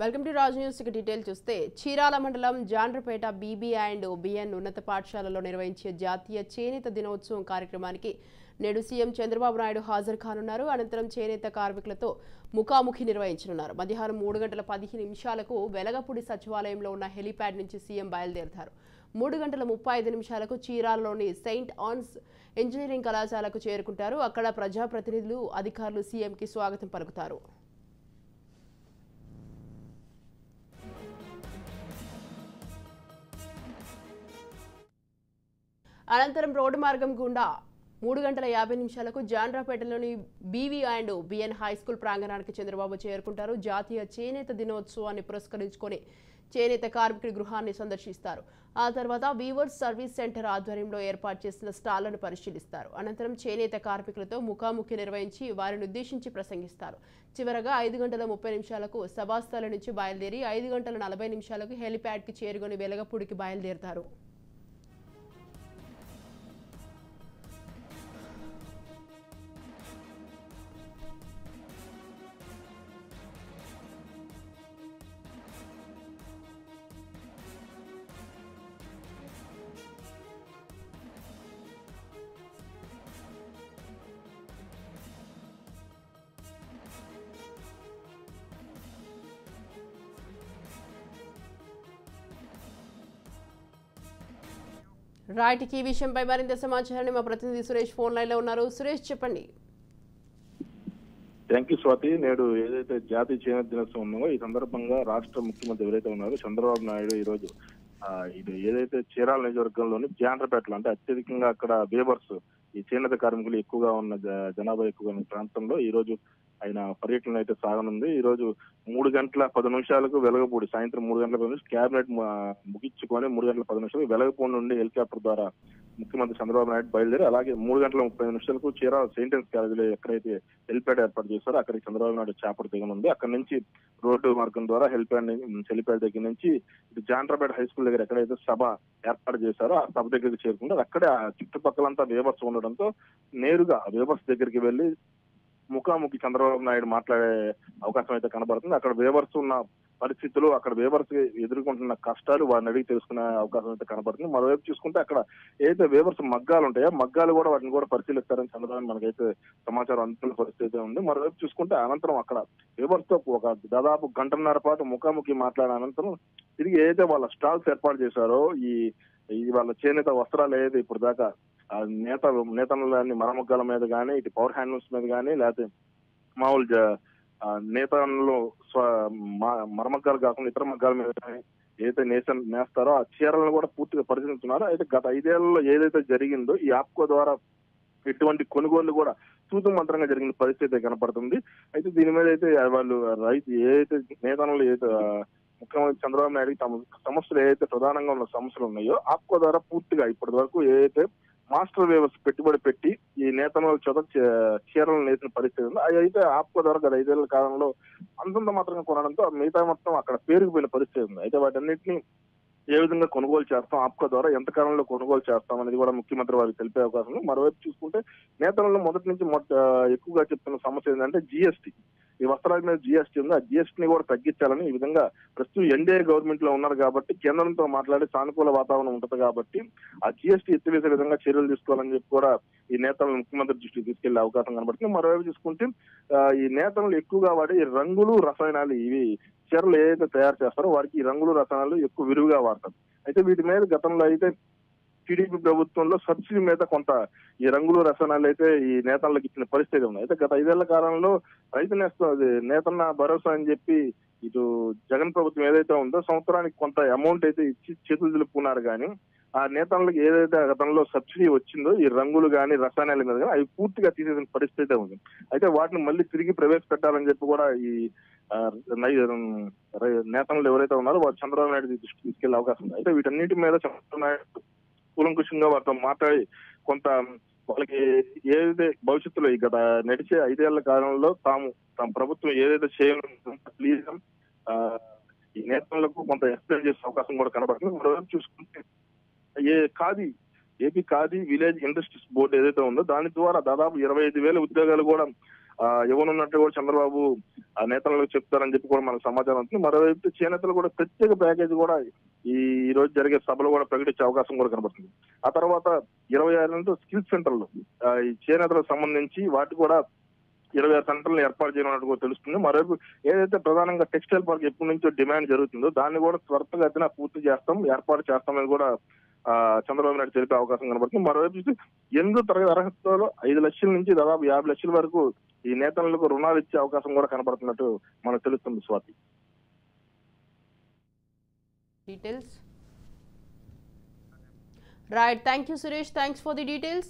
Welcome to Raj news. Detail చూస్తే చీరాల మండలం Jandrapeta BB and B N ఉన్నత పాఠశాలలో నిర్వహించే జాతీయ చేనేత దినోత్సవం కార్యక్రమానికి నేడు సీఎం చంద్రబాబు నాయుడు హాజరు కానున్నారు. అనంతరం చేనేత కార్మికులతో ముఖాముఖి నిర్వహించనున్నారు. మధ్యాహ్నం 3:15 వెలగపూడి సచివాలయంలో ఉన్న హెలీప్యాడ్ నుంచి సీఎం బయలుదేరుతారు. 3:35 చీరాలలోని సెయింట్ ఆన్స్ ఇంజనీరింగ్ కళాశాలకు చేరుకుంటారు. అక్కడ ప్రజాప్రతినిధులు, అధికారులు సీఎంకి స్వాగతం పలుకుతారు. అనంతరం రోడ్డు మార్గం గుండా 3:50 జాండ్రాపేటలోని BV and BN high school ప్రాంగణానికి చంద్రబాబు చేరుకుంటారు. జాతీయ చేనేత దినోత్సవాన్ని పురస్కరించుకొని చేనేత కార్మికుడి గృహాన్ని సందర్శిస్తారు. ఆ తర్వాత వీవర్స్ సర్వీస్ సెంటర్ ఆధ్వర్యంలో ఏర్పాటు చేసిన స్టాళ్లను పరిశీలిస్తారు. అనంతరం చేనేత కార్మికులతో ముఖాముఖి నిర్వహించి వారిని ఉద్దేశించి ప్రసంగిస్తారు. చివరగా 5:30 సభాస్థలం నుంచి బయలుదేరి 5:40 హెలిప్యాడ్కి చేరుకొని వెలగపూడికి బయలుదేరుతారు. రైట్, ఈ విషయంపై మరింత సమాచారాన్ని మా ప్రతినిధి సురేష్ ఫోన్ లైన్ లో ఉన్నారు. సురేష్, చెప్పండి. Thank you Swathi. నేడు ఏదైతే జాతీయ చేనేత దినోత్సవం ఉందో ఈ సందర్భంగా రాష్ట్ర ముఖ్యమంత్రి ఎవరైతే ఉన్నారో చంద్రబాబు నాయుడు ఈ రోజు ఇది ఏదైతే చీరాల నియోజకవర్గంలోని జాండ్రపేటలో అంటే అత్యధికంగా అక్కడ వేవర్స్ ఈ చేనేత కార్మికులు ఎక్కువగా ఉన్న జనాభా ఎక్కువగా ఉన్న ప్రాంతంలో ఈ రోజు ఆయన పర్యటన అయితే సాగనుంది. ఈ రోజు 3:10 వెలగపూడి, సాయంత్రం 3:10 క్యాబినెట్ ముగించుకొని 3:10 వెలగపూడి నుండి హెలికాప్టర్ ద్వారా ముఖ్యమంత్రి చంద్రబాబు నాయుడు బయలుదేరి అలాగే 3:30 చీరాల సెయింట్ ఆన్స్ కాలేజీలో ఎక్కడైతే హెలిప్యాడ్ ఏర్పాటు చేస్తారో అక్కడికి చంద్రబాబు నాయుడు చేపడు దిగనుంది. అక్కడి నుంచి రోడ్డు మార్గం ద్వారా హెలిప్యాడ్ దగ్గర నుంచి ఇటు జాండ్రపేట హై స్కూల్ దగ్గర ఎక్కడైతే సభ ఏర్పాటు చేశారో ఆ సభ దగ్గరికి చేరుకుంటారు. అక్కడే ఆ చుట్టుపక్కలంతా వేవర్స్ ఉండడంతో నేరుగా వేవర్స్ దగ్గరికి వెళ్లి ముఖాముఖి చంద్రబాబు నాయుడు మాట్లాడే అవకాశం అయితే కనబడుతుంది. అక్కడ వేవర్స్ ఉన్న పరిస్థితులు, అక్కడ వేవర్స్ ఎదుర్కొంటున్న కష్టాలు వారిని అడిగి తెలుసుకునే అవకాశం అయితే కనబడుతుంది. మరోవైపు చూసుకుంటే అక్కడ ఏదైతే వేవర్స్ మగ్గాలు ఉంటాయో మగ్గాలు కూడా వాటిని కూడా పరిశీలిస్తారని చంద్రబాబు మనకైతే సమాచారం అందుతున్న పరిస్థితి ఉంది. మరోవైపు చూసుకుంటే అనంతరం అక్కడ వేవర్స్ తో ఒక దాదాపు 1:30 పాటు ముఖాముఖి మాట్లాడిన అనంతరం తిరిగి ఏదైతే వాళ్ళ స్టాల్స్ ఏర్పాటు చేశారో ఈ వాళ్ళ చేనేత వస్త్రాలు ఏదైతే ఇప్పుడు దాకా నేతలని మరమగ్గాల మీద కానీ ఇటు పవర్ హ్యాండ్లూమ్స్ మీద కానీ లేకపోతే మామూలు నేతలు మరమగ్గాలు కాకుండా ఇతర మగ్గాల మీద కానీ ఏదైతే నేస్తారో ఆ చీరలను కూడా పూర్తిగా పరిశీలిస్తున్నారో. అయితే గత 5 ఏళ్లలో ఏదైతే జరిగిందో ఈ ఆప్కో ద్వారా ఎటువంటి కొనుగోళ్లు కూడా తూతు మంత్రంగా జరిగిన పరిస్థితి కనపడుతుంది. అయితే దీని మీద అయితే వాళ్ళు రైతు ఏదైతే నేతలు ముఖ్యమంత్రి చంద్రబాబు నాయుడు తమ సమస్యలు ఏదైతే ప్రధానంగా ఉన్న సమస్యలు ఉన్నాయో ఆప్కో ద్వారా పూర్తిగా ఇప్పటి వరకు ఏదైతే మాస్టర్ వేవర్స్ పెట్టుబడి పెట్టి ఈ నేతల చోట చీరలు నేసిన పరిస్థితి ఉంది. అది అయితే ఆప్కో ద్వారా గత 5 ఏళ్ల కాలంలో అంతంత మాత్రంగా కొనడంతో మిగతా మొత్తం అక్కడ పేరుకుపోయిన పరిస్థితి ఉంది. అయితే వాటన్నిటిని ఏ విధంగా కొనుగోలు చేస్తాం, ఆప్కో ద్వారా ఎంత కాలంలో కొనుగోలు చేస్తాం అనేది కూడా ముఖ్యమంత్రి వారికి తెలిపే అవకాశం ఉంది. మరోవైపు చూసుకుంటే నేతలలో మొదటి నుంచి ఎక్కువగా చెప్తున్న సమస్య ఏంటంటే జిఎస్టీ. ఈ వస్త్రాల మీద జిఎస్టీ ఉంది, ఆ జిఎస్టీని కూడా తగ్గించాలని ఈ విధంగా ప్రస్తుతం ఎన్డీఏ గవర్నమెంట్ లో ఉన్నారు కాబట్టి కేంద్రంతో మాట్లాడి సానుకూల వాతావరణం ఉంటుంది కాబట్టి ఆ జిఎస్టీ ఎత్తివేసే విధంగా చర్యలు తీసుకోవాలని చెప్పి కూడా ఈ నేతలను ముఖ్యమంత్రి దృష్టికి తీసుకెళ్లే అవకాశం కనబడుతుంది. మరోవైపు చూసుకుంటే ఈ నేతలు ఎక్కువగా వాడి రంగులు రసాయనాలు ఇవి చీరలు ఏదైతే తయారు చేస్తారో వారికి ఈ రంగులు రసాయనాలు ఎక్కువ విరివిగా వాడతారు. అయితే వీటి మీద గతంలో అయితే టీడీపీ ప్రభుత్వంలో సబ్సిడీ మీద కొంత ఈ రంగులు రసాయనాలు అయితే ఈ నేతలకు ఇచ్చిన పరిస్థితి ఉంది. అయితే గత 5 ఏళ్ల కాలంలో రైతు నేతన్న భరోసా అని చెప్పి ఇటు జగన్ ప్రభుత్వం ఏదైతే ఉందో సంవత్సరానికి కొంత అమౌంట్ అయితే ఇచ్చి చేతులు దులుపుకున్నారు. కానీ ఆ నేతలకు ఏదైతే గతంలో సబ్సిడీ వచ్చిందో ఈ రంగులు కానీ రసాయనాల మీద కానీ అవి పూర్తిగా తీసేసిన పరిస్థితి ఉంది. అయితే వాటిని మళ్ళీ తిరిగి ప్రవేశపెట్టాలని చెప్పి కూడా ఈ నేతలు ఎవరైతే ఉన్నారో వారు చంద్రబాబు నాయుడు దృష్టికి తీసుకెళ్లే అవకాశం ఉంది. అయితే వీటన్నిటి మీద చంద్రబాబు నాయుడు కూలంకుషంగా వారితో మాట్లాడి కొంత వాళ్ళకి ఏదైతే భవిష్యత్తులో ఈ గత నడిచే 5 ఏళ్ల కాలంలో తమ ప్రభుత్వం ఏదైతే చేయాలని ఈ నేతలకు కొంత ఎక్స్ప్లెయిన్ చేసే అవకాశం కూడా కనబడుతుంది. మరోవైపు చూసుకుంటే AP khadi village industries board ఏదైతే ఉందో దాని ద్వారా దాదాపు 25,000 ఉద్యోగాలు కూడా ఇవ్వనున్నట్టు కూడా చంద్రబాబు ఆ నేతలకు చెప్తారని చెప్పి కూడా మనకు సమాచారం అవుతుంది. మరోవైపు చేనేతలు కూడా ప్రత్యేక ప్యాకేజీ కూడా ఈ రోజు జరిగే సభలో కూడా ప్రకటించే అవకాశం కూడా కనబడుతుంది. ఆ తర్వాత 26 నుండి స్కిల్ సెంటర్లు ఈ చేనేతలకు సంబంధించి వాటి కూడా 26 సెంటర్లు ఏర్పాటు చేయనున్నట్టు కూడా తెలుస్తుంది. మరోవైపు ఏదైతే ప్రధానంగా టెక్స్టైల్ పార్క్ ఎప్పటి నుంచో డిమాండ్ జరుగుతుందో దాన్ని కూడా త్వరితగతిన పూర్తి చేస్తాం, ఏర్పాటు చేస్తామని కూడా చంద్రబాబు నాయుడు తెలిపే అవకాశం కనబడుతుంది. మరోవైపు 8వ తరగతి అర్హతలో 5 లక్షల నుంచి దాదాపు 50 లక్షల వరకు ఈ నేతలకు రుణాలు ఇచ్చే అవకాశం కూడా కనబడుతున్నట్టు మనకు తెలుస్తుంది Swathi. Details. Right. Thank you, Suresh. Thanks for the details.